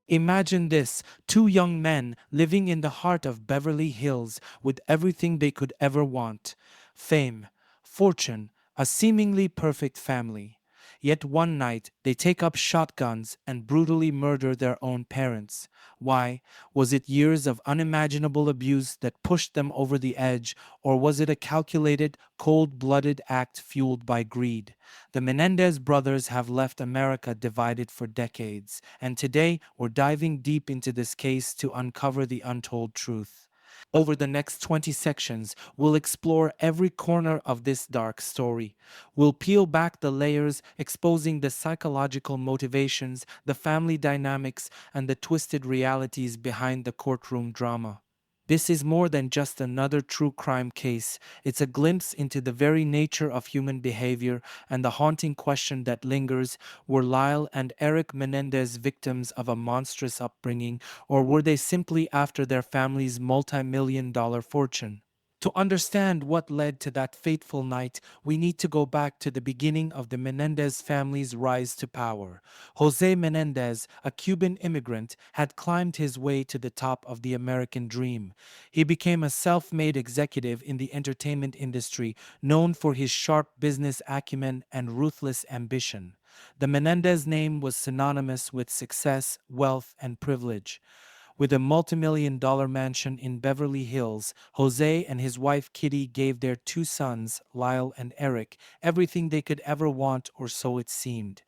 Imagine this: two young men living in the heart of Beverly Hills with everything they could ever want: fame, fortune, a seemingly perfect family. Yet one night they take up shotguns and brutally murder their own parents. Why? Was it years of unimaginable abuse that pushed them over the edge, or was it a calculated, cold blooded act fueled by greed? The Menendez brothers have left America divided for decades, and today we're diving deep into this case to uncover the untold truth. Over the next 20 sections, we'll explore every corner of this dark story. We'll peel back the layers, exposing the psychological motivations, the family dynamics, and the twisted realities behind the courtroom drama. This is more than just another true crime case. It's a glimpse into the very nature of human behavior and the haunting question that lingers: were Lyle and Eric Menendez victims of a monstrous upbringing, or were they simply after their family's multi-million dollar fortune? To understand what led to that fateful night, we need to go back to the beginning of the Menendez family's rise to power. Jose Menendez, a Cuban immigrant, had climbed his way to the top of the American dream. He became a self made executive in the entertainment industry, known for his sharp business acumen and ruthless ambition. The Menendez name was synonymous with success, wealth, and privilege. With a multimillion dollar mansion in Beverly Hills, Jose and his wife Kitty gave their two sons, Lyle and Eric, everything they could ever want, or so it seemed.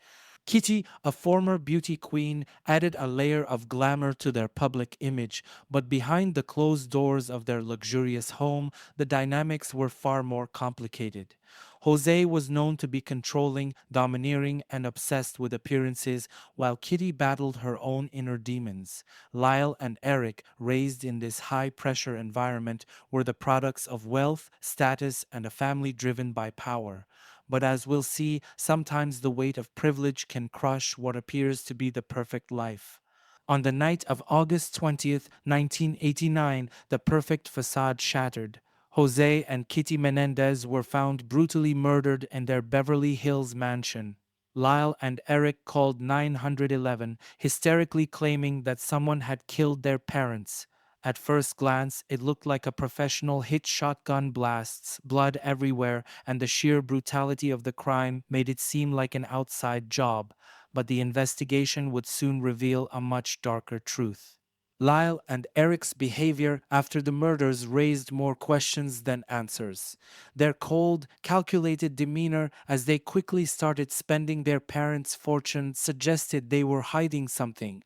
Kitty, a former beauty queen, added a layer of glamour to their public image, but behind the closed doors of their luxurious home, the dynamics were far more complicated. Jose was known to be controlling, domineering, and obsessed with appearances, while Kitty battled her own inner demons. Lyle and Eric, raised in this high pressure environment, were the products of wealth, status, and a family driven by power. But as we'll see, sometimes the weight of privilege can crush what appears to be the perfect life. On the night of August 20th, 1989, the perfect facade shattered. Jose and Kitty Menendez were found brutally murdered in their Beverly Hills mansion. Lyle and Eric called 911, hysterically claiming that someone had killed their parents. At first glance, it looked like a professional hit: shotgun blasts, blood everywhere, and the sheer brutality of the crime made it seem like an outside job. But the investigation would soon reveal a much darker truth. Lyle and Eric's behavior after the murders raised more questions than answers. Their cold, calculated demeanor as they quickly started spending their parents' fortune suggested they were hiding something.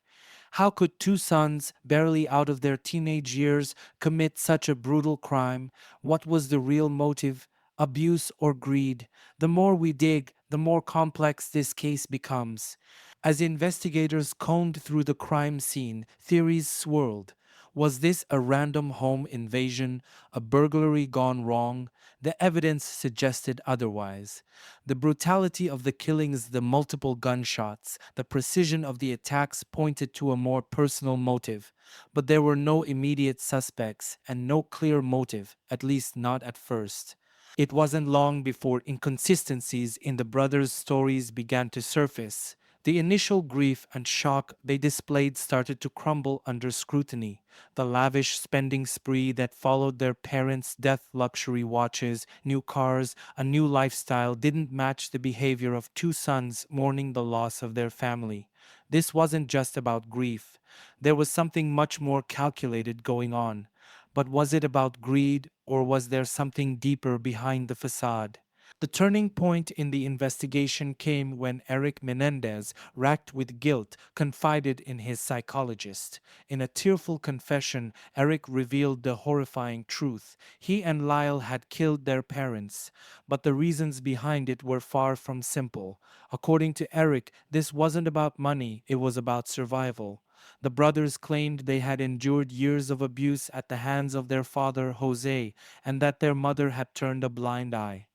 How could two sons, barely out of their teenage years, commit such a brutal crime? What was the real motive? Abuse or greed? The more we dig, the more complex this case becomes. As investigators combed through the crime scene, theories swirled. Was this a random home invasion, a burglary gone wrong? The evidence suggested otherwise. The brutality of the killings, the multiple gunshots, the precision of the attacks pointed to a more personal motive. But there were no immediate suspects and no clear motive, at least not at first. It wasn't long before inconsistencies in the brothers' stories began to surface. The initial grief and shock they displayed started to crumble under scrutiny. The lavish spending spree that followed their parents' death, luxury watches, new cars, a new lifestyle, didn't match the behavior of two sons mourning the loss of their family. This wasn't just about grief. There was something much more calculated going on. But was it about greed, or was there something deeper behind the facade? The turning point in the investigation came when Eric Menendez, racked with guilt, confided in his psychologist. In a tearful confession, Eric revealed the horrifying truth. He and Lyle had killed their parents, but the reasons behind it were far from simple. According to Eric, this wasn't about money, it was about survival. The brothers claimed they had endured years of abuse at the hands of their father, Jose, and that their mother had turned a blind eye.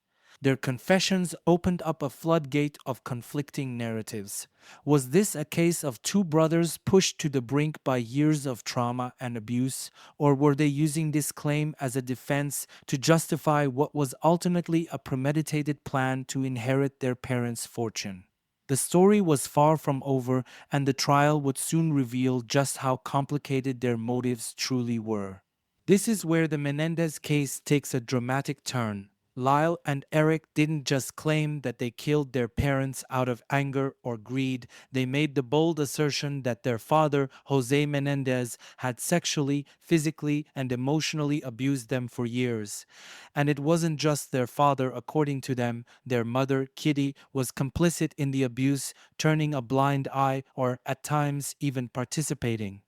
Their confessions opened up a floodgate of conflicting narratives. Was this a case of two brothers pushed to the brink by years of trauma and abuse, or were they using this claim as a defense to justify what was ultimately a premeditated plan to inherit their parents' fortune? The story was far from over, and the trial would soon reveal just how complicated their motives truly were. This is where the Menendez case takes a dramatic turn. Lyle and Eric didn't just claim that they killed their parents out of anger or greed, they made the bold assertion that their father, Jose Menendez, had sexually, physically, and emotionally abused them for years. And it wasn't just their father, according to them, their mother, Kitty, was complicit in the abuse, turning a blind eye or, at times, even participating.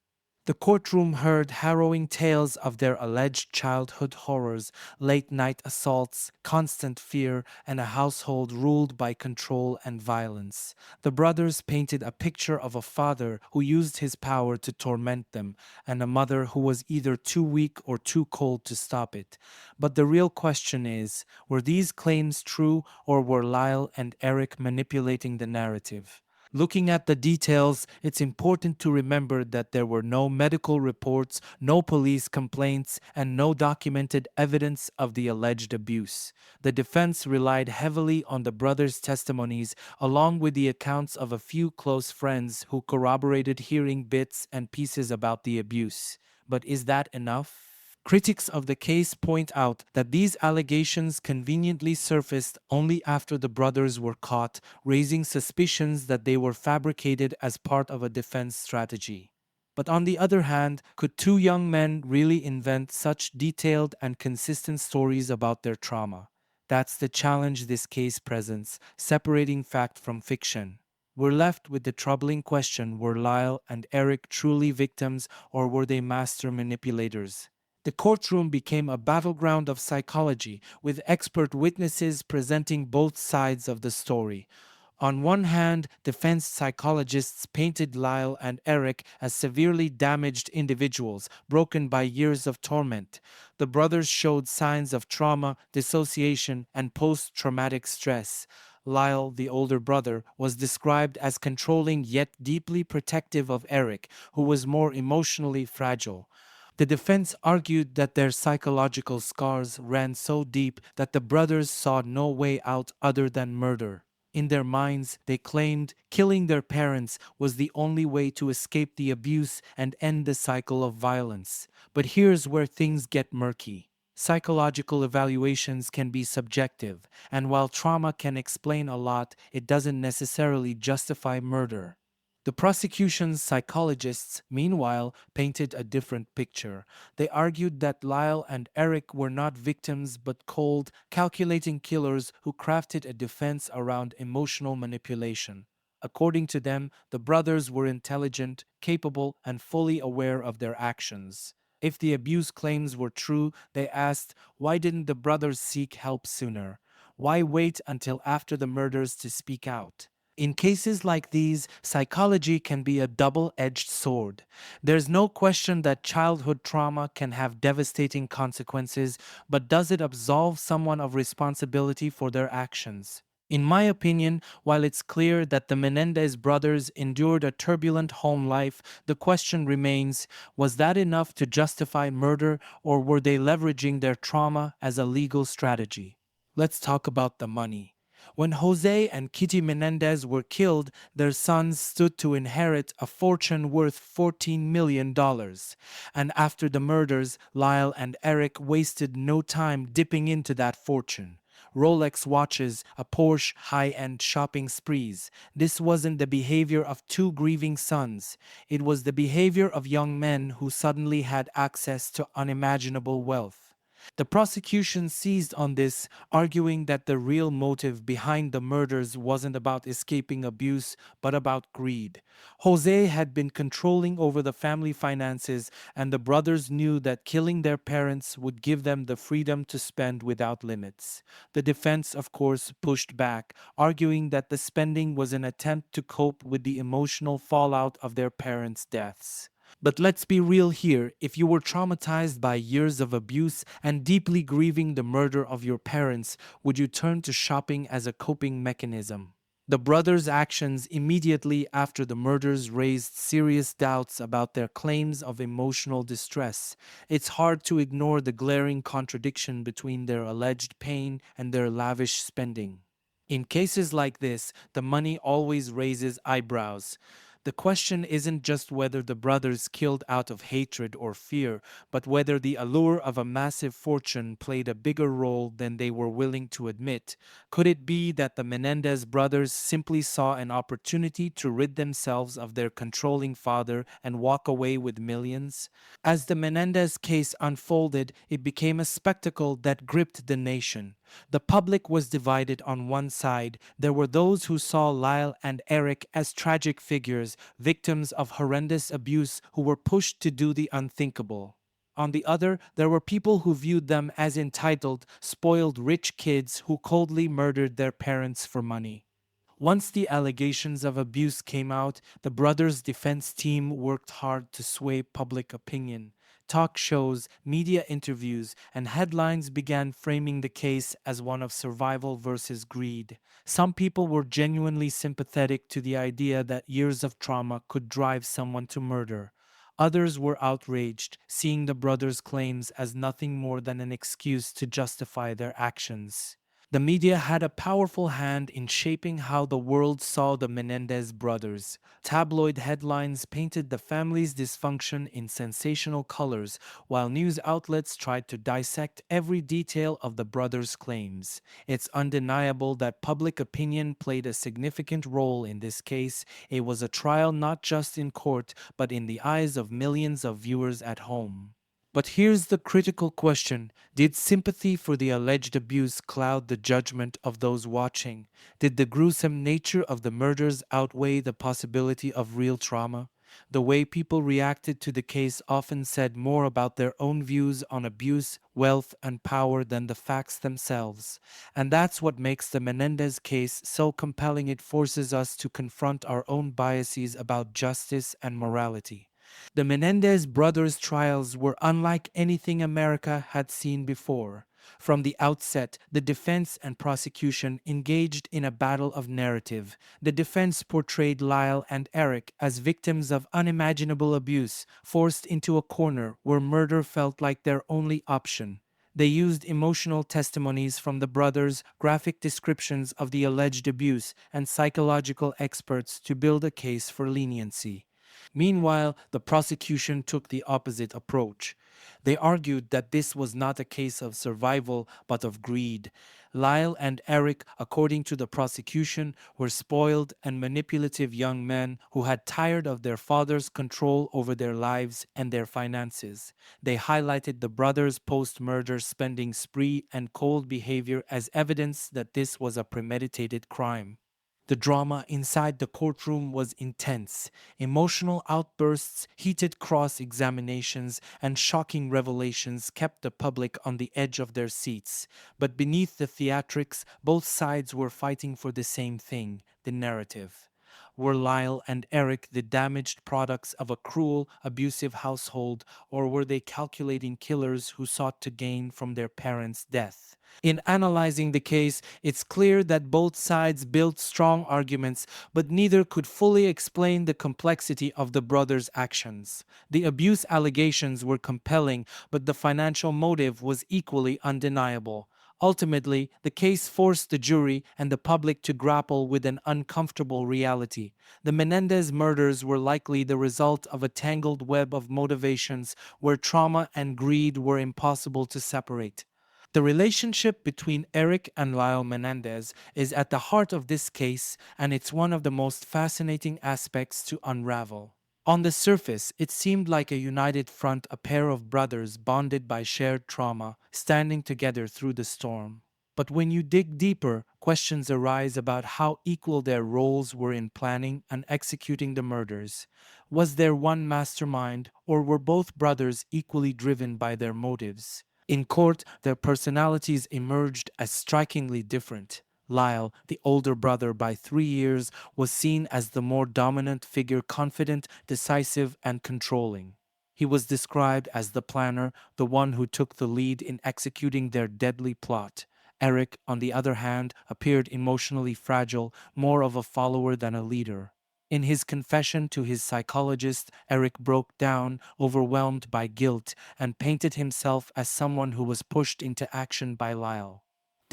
The courtroom heard harrowing tales of their alleged childhood horrors, late night assaults, constant fear, and a household ruled by control and violence. The brothers painted a picture of a father who used his power to torment them, and a mother who was either too weak or too cold to stop it. But the real question is, were these claims true, or were Lyle and Eric manipulating the narrative? Looking at the details, it's important to remember that there were no medical reports, no police complaints, and no documented evidence of the alleged abuse. The defense relied heavily on the brothers' testimonies, along with the accounts of a few close friends who corroborated hearing bits and pieces about the abuse. But is that enough? Critics of the case point out that these allegations conveniently surfaced only after the brothers were caught, raising suspicions that they were fabricated as part of a defense strategy. But on the other hand, could two young men really invent such detailed and consistent stories about their trauma? That's the challenge this case presents, separating fact from fiction. We're left with the troubling question, were Lyle and Eric truly victims, or were they master manipulators? The courtroom became a battleground of psychology, with expert witnesses presenting both sides of the story. On one hand, defense psychologists painted Lyle and Eric as severely damaged individuals, broken by years of torment. The brothers showed signs of trauma, dissociation, and post traumatic stress. Lyle, the older brother, was described as controlling yet deeply protective of Eric, who was more emotionally fragile. The defense argued that their psychological scars ran so deep that the brothers saw no way out other than murder. In their minds, they claimed killing their parents was the only way to escape the abuse and end the cycle of violence. But here's where things get murky. Psychological evaluations can be subjective, and while trauma can explain a lot, it doesn't necessarily justify murder. The prosecution's psychologists, meanwhile, painted a different picture. They argued that Lyle and Eric were not victims but cold, calculating killers who crafted a defense around emotional manipulation. According to them, the brothers were intelligent, capable, and fully aware of their actions. If the abuse claims were true, they asked, why didn't the brothers seek help sooner? Why wait until after the murders to speak out? In cases like these, psychology can be a double edged sword. There's no question that childhood trauma can have devastating consequences, but does it absolve someone of responsibility for their actions? In my opinion, while it's clear that the Menendez brothers endured a turbulent home life, the question remains, was that enough to justify murder, or were they leveraging their trauma as a legal strategy? Let's talk about the money. When Jose and Kitty Menendez were killed, their sons stood to inherit a fortune worth $14 million. And after the murders, Lyle and Eric wasted no time dipping into that fortune. Rolex watches, a Porsche, high-end shopping sprees. This wasn't the behavior of two grieving sons. It was the behavior of young men who suddenly had access to unimaginable wealth. The prosecution seized on this, arguing that the real motive behind the murders wasn't about escaping abuse, but about greed. Jose had been controlling over the family finances, and the brothers knew that killing their parents would give them the freedom to spend without limits. The defense, of course, pushed back, arguing that the spending was an attempt to cope with the emotional fallout of their parents' deaths. But let's be real here, if you were traumatized by years of abuse and deeply grieving the murder of your parents, would you turn to shopping as a coping mechanism? The brothers' actions immediately after the murders raised serious doubts about their claims of emotional distress. It's hard to ignore the glaring contradiction between their alleged pain and their lavish spending. In cases like this, the money always raises eyebrows. The question isn't just whether the brothers killed out of hatred or fear, but whether the allure of a massive fortune played a bigger role than they were willing to admit. Could it be that the Menendez brothers simply saw an opportunity to rid themselves of their controlling father and walk away with millions? As the Menendez case unfolded, it became a spectacle that gripped the nation. The public was divided. On one side, there were those who saw Lyle and Eric as tragic figures, victims of horrendous abuse who were pushed to do the unthinkable. On the other, there were people who viewed them as entitled, spoiled rich kids who coldly murdered their parents for money. Once the allegations of abuse came out, the brothers' defense team worked hard to sway public opinion. Talk shows, media interviews, and headlines began framing the case as one of survival versus greed. Some people were genuinely sympathetic to the idea that years of trauma could drive someone to murder. Others were outraged, seeing the brothers' claims as nothing more than an excuse to justify their actions. The media had a powerful hand in shaping how the world saw the Menendez brothers. Tabloid headlines painted the family's dysfunction in sensational colors, while news outlets tried to dissect every detail of the brothers' claims. It's undeniable that public opinion played a significant role in this case. It was a trial not just in court, but in the eyes of millions of viewers at home. But here's the critical question. Did sympathy for the alleged abuse cloud the judgment of those watching? Did the gruesome nature of the murders outweigh the possibility of real trauma? The way people reacted to the case often said more about their own views on abuse, wealth, and power than the facts themselves. And that's what makes the Menendez case so compelling. It forces us to confront our own biases about justice and morality. The Menendez brothers' trials were unlike anything America had seen before. From the outset, the defense and prosecution engaged in a battle of narrative. The defense portrayed Lyle and Eric as victims of unimaginable abuse, forced into a corner where murder felt like their only option. They used emotional testimonies from the brothers, graphic descriptions of the alleged abuse, and psychological experts to build a case for leniency. Meanwhile, the prosecution took the opposite approach. They argued that this was not a case of survival but of greed. Lyle and Eric, according to the prosecution, were spoiled and manipulative young men who had tired of their father's control over their lives and their finances. They highlighted the brothers' post murder spending spree and cold behavior as evidence that this was a premeditated crime. The drama inside the courtroom was intense. Emotional outbursts, heated cross examinations, and shocking revelations kept the public on the edge of their seats. But beneath the theatrics, both sides were fighting for the same thing: the narrative. Were Lyle and Eric the damaged products of a cruel, abusive household, or were they calculating killers who sought to gain from their parents' death? In analyzing the case, it's clear that both sides built strong arguments, but neither could fully explain the complexity of the brothers' actions. The abuse allegations were compelling, but the financial motive was equally undeniable. Ultimately, the case forced the jury and the public to grapple with an uncomfortable reality. The Menendez murders were likely the result of a tangled web of motivations where trauma and greed were impossible to separate. The relationship between Eric and Lyle Menendez is at the heart of this case, and it's one of the most fascinating aspects to unravel. On the surface, it seemed like a united front, a pair of brothers bonded by shared trauma, standing together through the storm. But when you dig deeper, questions arise about how equal their roles were in planning and executing the murders. Was there one mastermind, or were both brothers equally driven by their motives? In court, their personalities emerged as strikingly different. Lyle, the older brother by 3 years, was seen as the more dominant figure, confident, decisive, and controlling. He was described as the planner, the one who took the lead in executing their deadly plot. Eric, on the other hand, appeared emotionally fragile, more of a follower than a leader. In his confession to his psychologist, Eric broke down, overwhelmed by guilt, and painted himself as someone who was pushed into action by Lyle.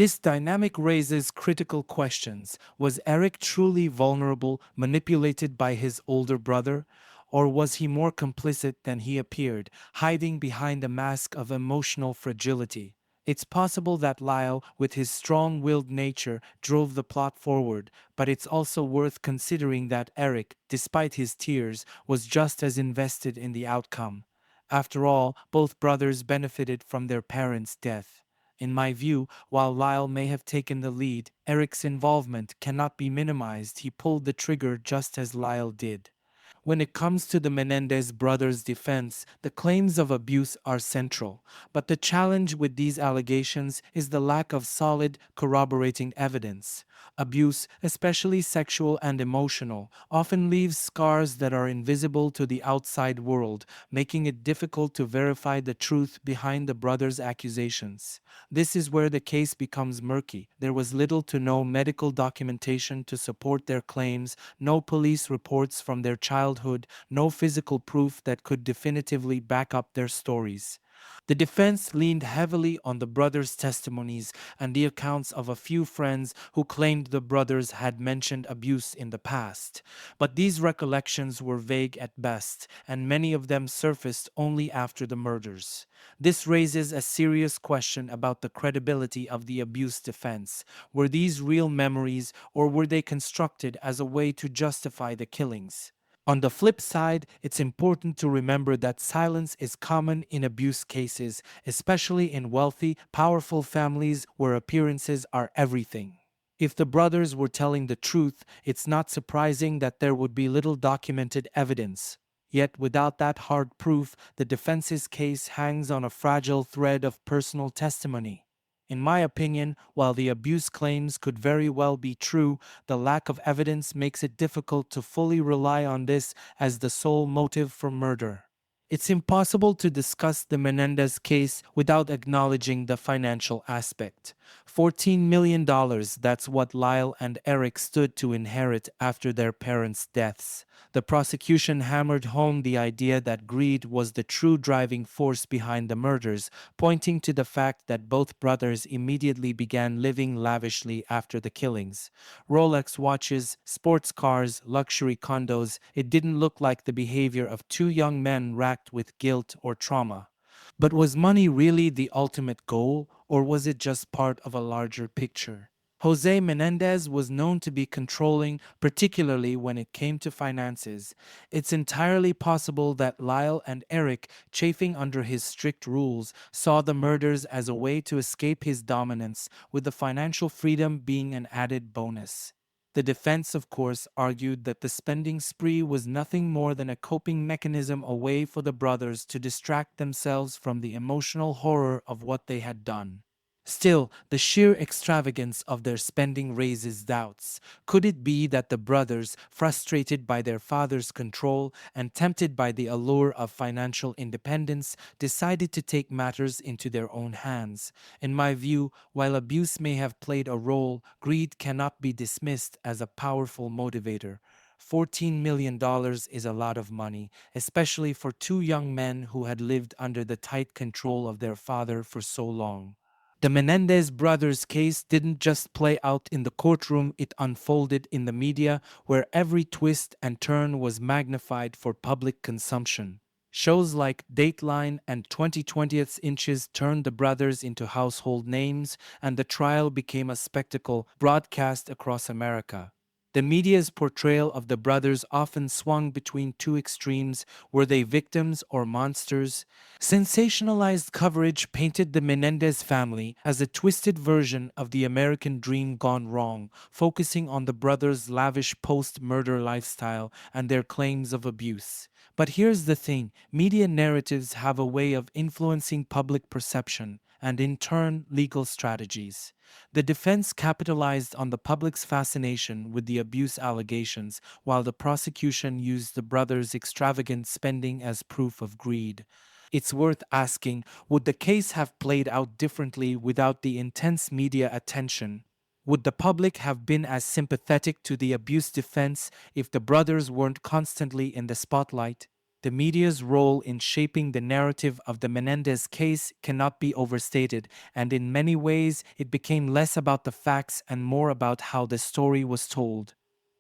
This dynamic raises critical questions. Was Eric truly vulnerable, manipulated by his older brother? Or was he more complicit than he appeared, hiding behind a mask of emotional fragility? It's possible that Lyle, with his strong willed nature, drove the plot forward, but it's also worth considering that Eric, despite his tears, was just as invested in the outcome. After all, both brothers benefited from their parents' death. In my view, while Lyle may have taken the lead, Eric's involvement cannot be minimized. He pulled the trigger just as Lyle did. When it comes to the Menendez brothers' defense, the claims of abuse are central. But the challenge with these allegations is the lack of solid, corroborating evidence. Abuse, especially sexual and emotional, often leaves scars that are invisible to the outside world, making it difficult to verify the truth behind the brothers' accusations. This is where the case becomes murky. There was little to no medical documentation to support their claims, no police reports from their childhood, no physical proof that could definitively back up their stories. The defense leaned heavily on the brothers' testimonies and the accounts of a few friends who claimed the brothers had mentioned abuse in the past. But these recollections were vague at best, and many of them surfaced only after the murders. This raises a serious question about the credibility of the abuse defense. Were these real memories, or were they constructed as a way to justify the killings? On the flip side, it's important to remember that silence is common in abuse cases, especially in wealthy, powerful families where appearances are everything. If the brothers were telling the truth, it's not surprising that there would be little documented evidence. Yet, without that hard proof, the defense's case hangs on a fragile thread of personal testimony. In my opinion, while the abuse claims could very well be true, the lack of evidence makes it difficult to fully rely on this as the sole motive for murder. It's impossible to discuss the Menendez case without acknowledging the financial aspect. $14 million, that's what Lyle and Eric stood to inherit after their parents' deaths. The prosecution hammered home the idea that greed was the true driving force behind the murders, pointing to the fact that both brothers immediately began living lavishly after the killings. Rolex watches, sports cars, luxury condos, it didn't look like the behavior of two young men racked with guilt or trauma. But was money really the ultimate goal, or was it just part of a larger picture? Jose Menendez was known to be controlling, particularly when it came to finances. It's entirely possible that Lyle and Eric, chafing under his strict rules, saw the murders as a way to escape his dominance, with the financial freedom being an added bonus. The defense, of course, argued that the spending spree was nothing more than a coping mechanism, a way for the brothers to distract themselves from the emotional horror of what they had done. Still, the sheer extravagance of their spending raises doubts. Could it be that the brothers, frustrated by their father's control and tempted by the allure of financial independence, decided to take matters into their own hands? In my view, while abuse may have played a role, greed cannot be dismissed as a powerful motivator. $14 million is a lot of money, especially for two young men who had lived under the tight control of their father for so long. The Menendez brothers' case didn't just play out in the courtroom, it unfolded in the media, where every twist and turn was magnified for public consumption. Shows like Dateline and 2020's Inches turned the brothers into household names, and the trial became a spectacle broadcast across America. The media's portrayal of the brothers often swung between two extremes. Were they victims or monsters? Sensationalized coverage painted the Menendez family as a twisted version of the American dream gone wrong, focusing on the brothers' lavish post-murder lifestyle and their claims of abuse. But here's the thing, media narratives have a way of influencing public perception and, in turn, legal strategies. The defense capitalized on the public's fascination with the abuse allegations, while the prosecution used the brothers' extravagant spending as proof of greed. It's worth asking, would the case have played out differently without the intense media attention? Would the public have been as sympathetic to the abuse defense if the brothers weren't constantly in the spotlight? The media's role in shaping the narrative of the Menendez case cannot be overstated, and in many ways it became less about the facts and more about how the story was told.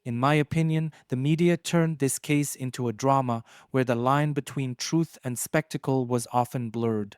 In my opinion, the media turned this case into a drama where the line between truth and spectacle was often blurred.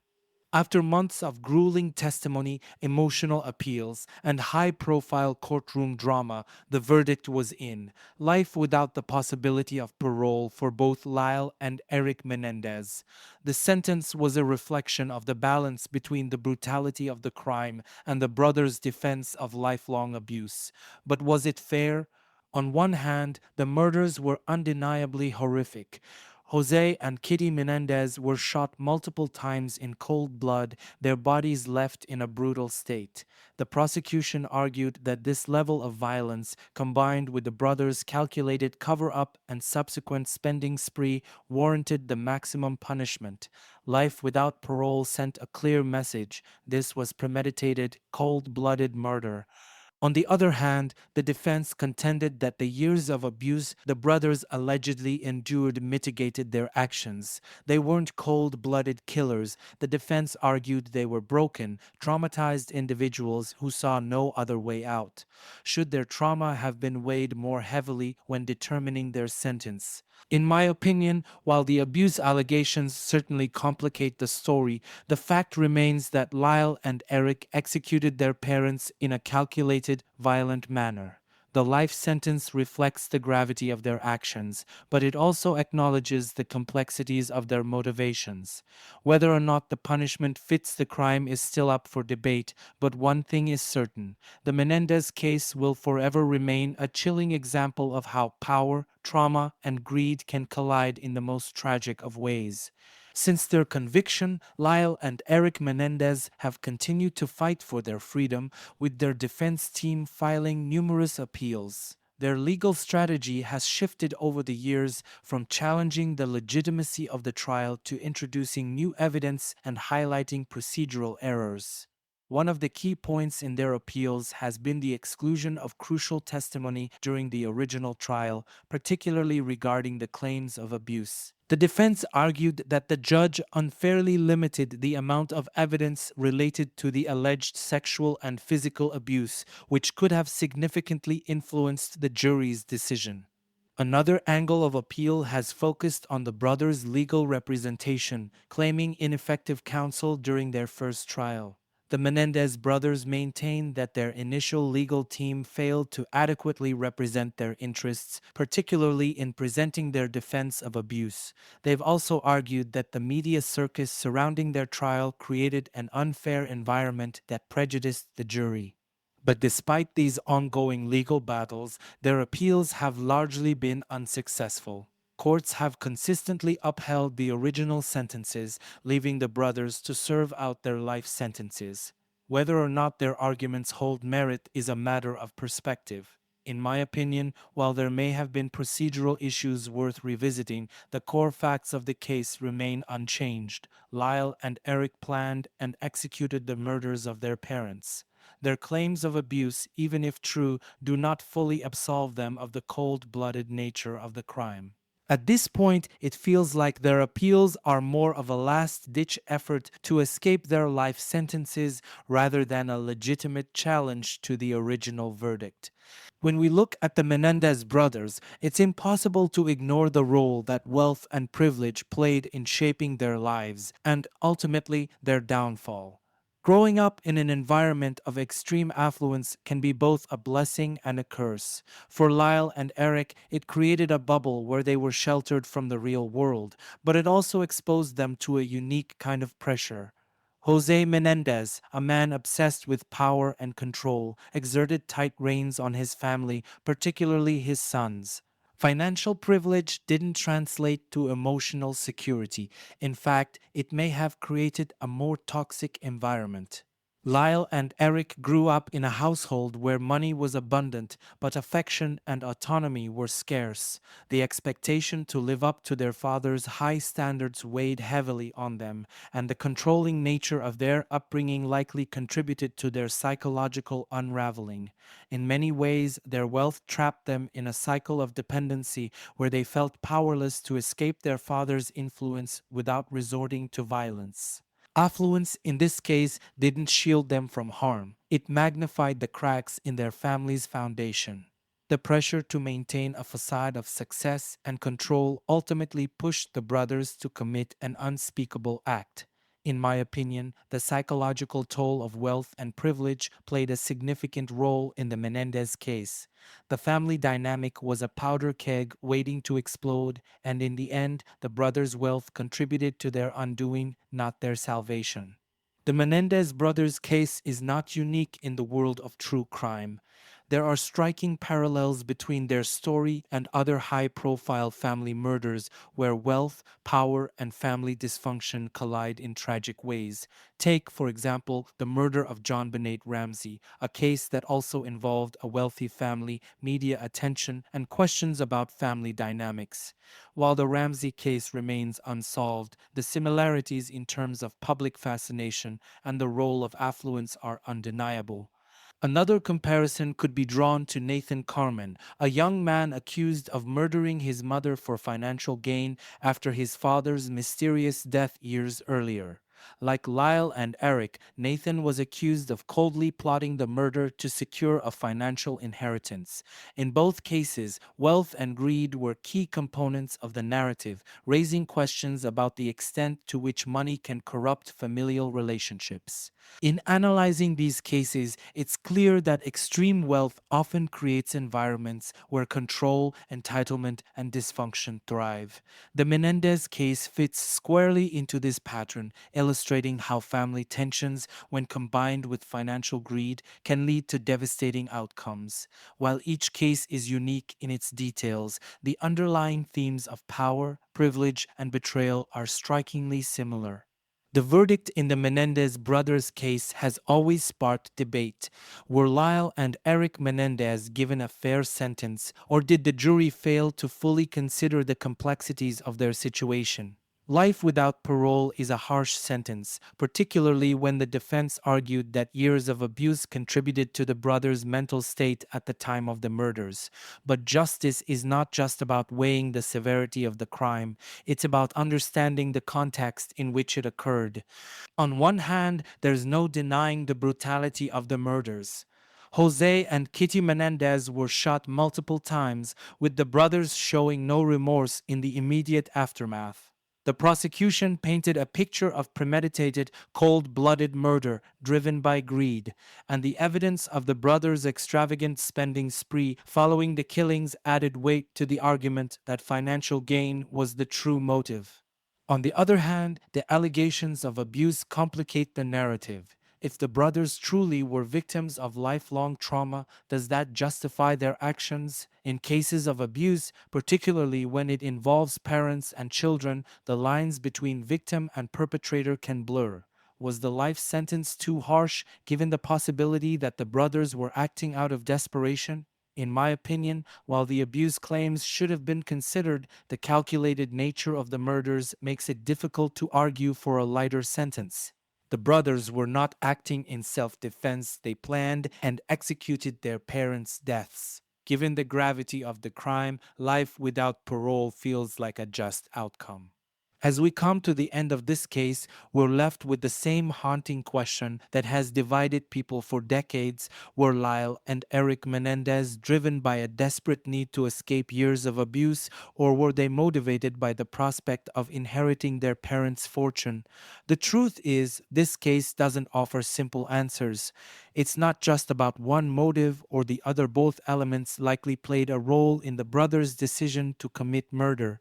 After months of grueling testimony, emotional appeals, and high profile courtroom drama, the verdict was in life without the possibility of parole for both Lyle and Eric Menendez. The sentence was a reflection of the balance between the brutality of the crime and the brothers' defense of lifelong abuse. But was it fair? On one hand, the murders were undeniably horrific. Jose and Kitty Menendez were shot multiple times in cold blood, their bodies left in a brutal state. The prosecution argued that this level of violence, combined with the brothers' calculated cover up and subsequent spending spree, warranted the maximum punishment. Life without parole sent a clear message: this was premeditated, cold blooded murder. On the other hand, the defense contended that the years of abuse the brothers allegedly endured mitigated their actions. They weren't cold blooded killers. The defense argued they were broken, traumatized individuals who saw no other way out. Should their trauma have been weighed more heavily when determining their sentence? In my opinion, while the abuse allegations certainly complicate the story, the fact remains that Lyle and Eric executed their parents in a calculated, violent manner. The life sentence reflects the gravity of their actions, but it also acknowledges the complexities of their motivations. Whether or not the punishment fits the crime is still up for debate, but one thing is certain: the Menendez case will forever remain a chilling example of how power, trauma, and greed can collide in the most tragic of ways. Since their conviction, Lyle and Eric Menendez have continued to fight for their freedom, with their defense team filing numerous appeals. Their legal strategy has shifted over the years, from challenging the legitimacy of the trial to introducing new evidence and highlighting procedural errors. One of the key points in their appeals has been the exclusion of crucial testimony during the original trial, particularly regarding the claims of abuse. The defense argued that the judge unfairly limited the amount of evidence related to the alleged sexual and physical abuse, which could have significantly influenced the jury's decision. Another angle of appeal has focused on the brothers' legal representation, claiming ineffective counsel during their first trial. The Menendez brothers maintain that their initial legal team failed to adequately represent their interests, particularly in presenting their defense of abuse. They've also argued that the media circus surrounding their trial created an unfair environment that prejudiced the jury. But despite these ongoing legal battles, their appeals have largely been unsuccessful. Courts have consistently upheld the original sentences, leaving the brothers to serve out their life sentences. Whether or not their arguments hold merit is a matter of perspective. In my opinion, while there may have been procedural issues worth revisiting, the core facts of the case remain unchanged. Lyle and Eric planned and executed the murders of their parents. Their claims of abuse, even if true, do not fully absolve them of the cold-blooded nature of the crime. At this point, it feels like their appeals are more of a last-ditch effort to escape their life sentences rather than a legitimate challenge to the original verdict. When we look at the Menendez brothers, it's impossible to ignore the role that wealth and privilege played in shaping their lives and ultimately their downfall. Growing up in an environment of extreme affluence can be both a blessing and a curse. For Lyle and Eric, it created a bubble where they were sheltered from the real world, but it also exposed them to a unique kind of pressure. Jose Menendez, a man obsessed with power and control, exerted tight reins on his family, particularly his sons. Financial privilege didn't translate to emotional security. In fact, it may have created a more toxic environment. Lyle and Eric grew up in a household where money was abundant, but affection and autonomy were scarce. The expectation to live up to their father's high standards weighed heavily on them, and the controlling nature of their upbringing likely contributed to their psychological unraveling. In many ways, their wealth trapped them in a cycle of dependency where they felt powerless to escape their father's influence without resorting to violence. Affluence, in this case, didn't shield them from harm. It magnified the cracks in their family's foundation. The pressure to maintain a facade of success and control ultimately pushed the brothers to commit an unspeakable act. In my opinion, the psychological toll of wealth and privilege played a significant role in the Menendez case. The family dynamic was a powder keg waiting to explode, and in the end, the brothers' wealth contributed to their undoing, not their salvation. The Menendez brothers' case is not unique in the world of true crime. There are striking parallels between their story and other high profile family murders where wealth, power, and family dysfunction collide in tragic ways. Take, for example, the murder of John Benet Ramsey, a case that also involved a wealthy family, media attention, and questions about family dynamics. While the Ramsey case remains unsolved, the similarities in terms of public fascination and the role of affluence are undeniable. Another comparison could be drawn to Nathan Carman, a young man accused of murdering his mother for financial gain after his father's mysterious death years earlier. Like Lyle and Eric, Nathan was accused of coldly plotting the murder to secure a financial inheritance. In both cases, wealth and greed were key components of the narrative, raising questions about the extent to which money can corrupt familial relationships. In analyzing these cases, it's clear that extreme wealth often creates environments where control, entitlement, and dysfunction thrive. The Menendez case fits squarely into this pattern, illustrating how family tensions, when combined with financial greed, can lead to devastating outcomes. While each case is unique in its details, the underlying themes of power, privilege, and betrayal are strikingly similar. The verdict in the Menendez brothers case has always sparked debate. Were Lyle and Eric Menendez given a fair sentence, or did the jury fail to fully consider the complexities of their situation? Life without parole is a harsh sentence, particularly when the defense argued that years of abuse contributed to the brothers' mental state at the time of the murders. But justice is not just about weighing the severity of the crime, it's about understanding the context in which it occurred. On one hand, there's no denying the brutality of the murders. Jose and Kitty Menendez were shot multiple times, with the brothers showing no remorse in the immediate aftermath. The prosecution painted a picture of premeditated, cold blooded murder driven by greed, and the evidence of the brothers' extravagant spending spree following the killings added weight to the argument that financial gain was the true motive. On the other hand, the allegations of abuse complicate the narrative. If the brothers truly were victims of lifelong trauma, does that justify their actions? In cases of abuse, particularly when it involves parents and children, the lines between victim and perpetrator can blur. Was the life sentence too harsh given the possibility that the brothers were acting out of desperation? In my opinion, while the abuse claims should have been considered, the calculated nature of the murders makes it difficult to argue for a lighter sentence. The brothers were not acting in self defense, they planned and executed their parents' deaths. Given the gravity of the crime, life without parole feels like a just outcome. As we come to the end of this case, we're left with the same haunting question that has divided people for decades. Were Lyle and Eric Menendez driven by a desperate need to escape years of abuse, or were they motivated by the prospect of inheriting their parents' fortune? The truth is, this case doesn't offer simple answers. It's not just about one motive or the other, both elements likely played a role in the brothers' decision to commit murder.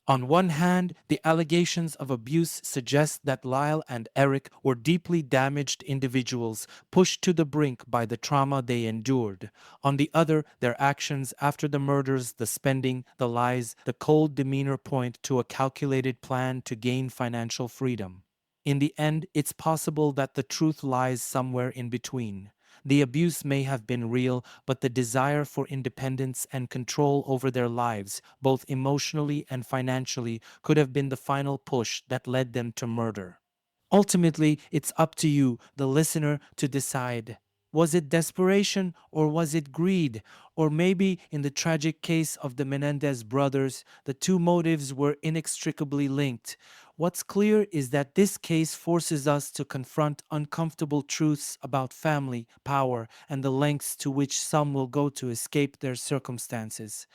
On one hand, the allegations of abuse suggest that Lyle and Eric were deeply damaged individuals, pushed to the brink by the trauma they endured. On the other, their actions after the murders, the spending, the lies, the cold demeanor point to a calculated plan to gain financial freedom. In the end, it's possible that the truth lies somewhere in between. The abuse may have been real, but the desire for independence and control over their lives, both emotionally and financially, could have been the final push that led them to murder. Ultimately, it's up to you, the listener, to decide. Was it desperation or was it greed? Or maybe, in the tragic case of the Menendez brothers, the two motives were inextricably linked. What's clear is that this case forces us to confront uncomfortable truths about family, power, and the lengths to which some will go to escape their circumstances.